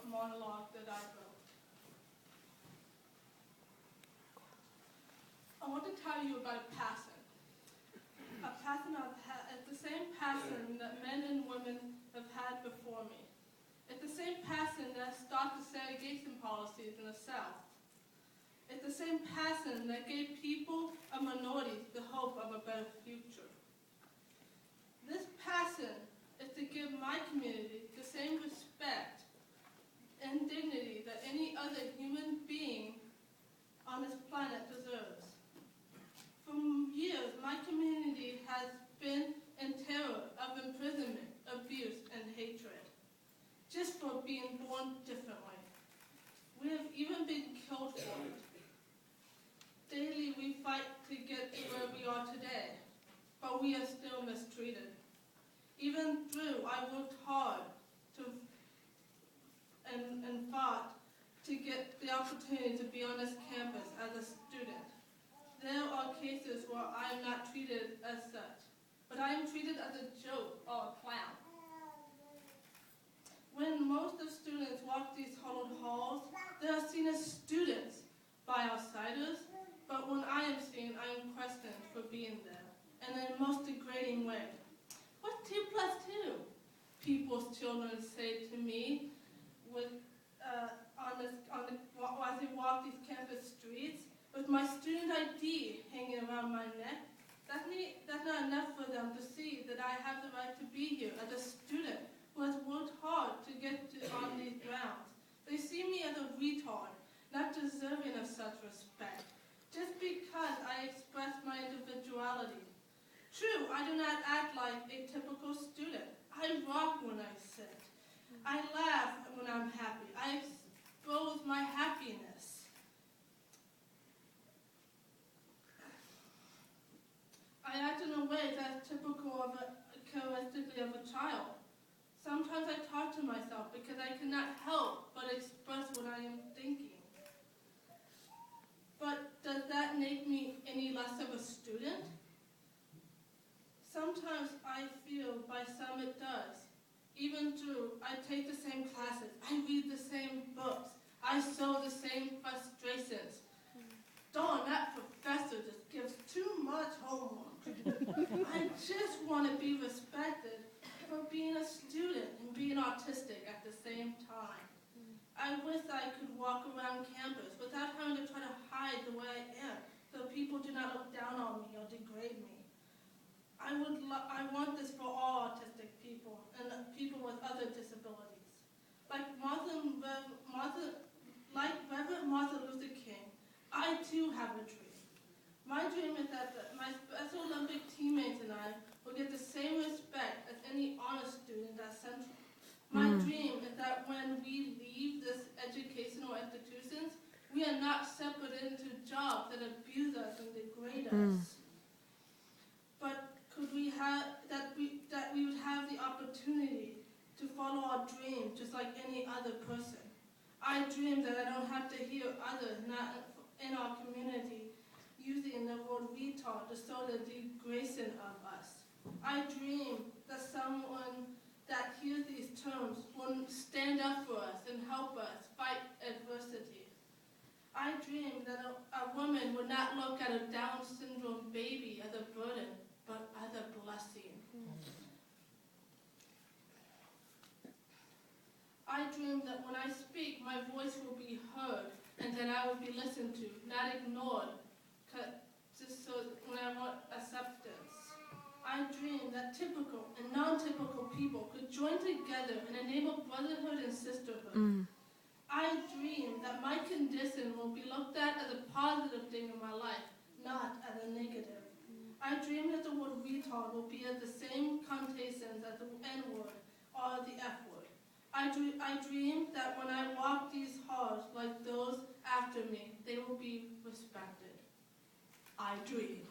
short monologue that I wrote. I want to tell you about a passion. A passion it's the same passion that men and women have had before me. It's the same passion that stopped the segregation policies in the South. It's the same passion that gave people of minorities the hope of a better future. This passion is to give my community the same respect and dignity that any other human being on this planet deserves. For years, my community has been in terror of imprisonment, abuse, and hatred, just for being born differently. We have even been killed for it. Daily, we fight to get to where we are today, but we are still mistreated. Even though I worked hard and fought to get the opportunity to be on this campus as a student, there are cases where I am not treated as such, but I am treated as a joke or a clown. When most of students walk these hollowed halls, they are seen as students by outsiders, but when I am seen, I am questioned for being there, and in the most degrading way. What's 2 plus 2? People's children say to me as they walk these campus streets, with my student ID hanging around my neck. That's not enough for them to see that I have the right to be here as a student who has worked hard to get on these grounds. They see me as a retard, not deserving of such respect, just because I express my individuality. True, I do not act like a typical student. I rock when I sit. I laugh when I'm happy. I expose my happiness. I act in a way that's typical characteristically of a child. Sometimes I talk to myself because I cannot help but express what I am thinking. But does that make me any less of a student? Sometimes I feel by some it does. Even though I take the same classes, I read the same books, I sow the same frustrations. Darn, that professor just gives too much homework. I just want to be respected for being a student and being autistic at the same time. I wish I could walk around campus without having to try to hide the way I am so people do not look down on me or degrade me. I want this for all autistic people and people with other disabilities. Like Reverend Martin Luther King, I too have a dream. My dream is that my Special Olympic teammates and I will get the same respect as any honest student at Central. My dream is that when we leave this educational institutions, we are not separated into jobs that abuse us and degrade us. But could we have that we would have the opportunity to follow our dream just like any other person. I dream that I don't have to hear others not in our community using the word retard to show the degradation of us. I dream that someone that hears these terms will stand up for us and help us fight adversity. I dream that a woman would not look at a Down syndrome baby as a burden, but as a blessing. I dream that when I speak, my voice will be heard and that I will be listened to, not ignored, just so when I want acceptance. I dream that typical and non-typical people could join together and enable brotherhood and sisterhood. I dream that my condition will be looked at as a positive thing in my life, not as a negative. I dream that the word retard will be at the same connotations as the N-word or the F-word. I dream that when I walk these halls like those after me, they will be respected. I dream.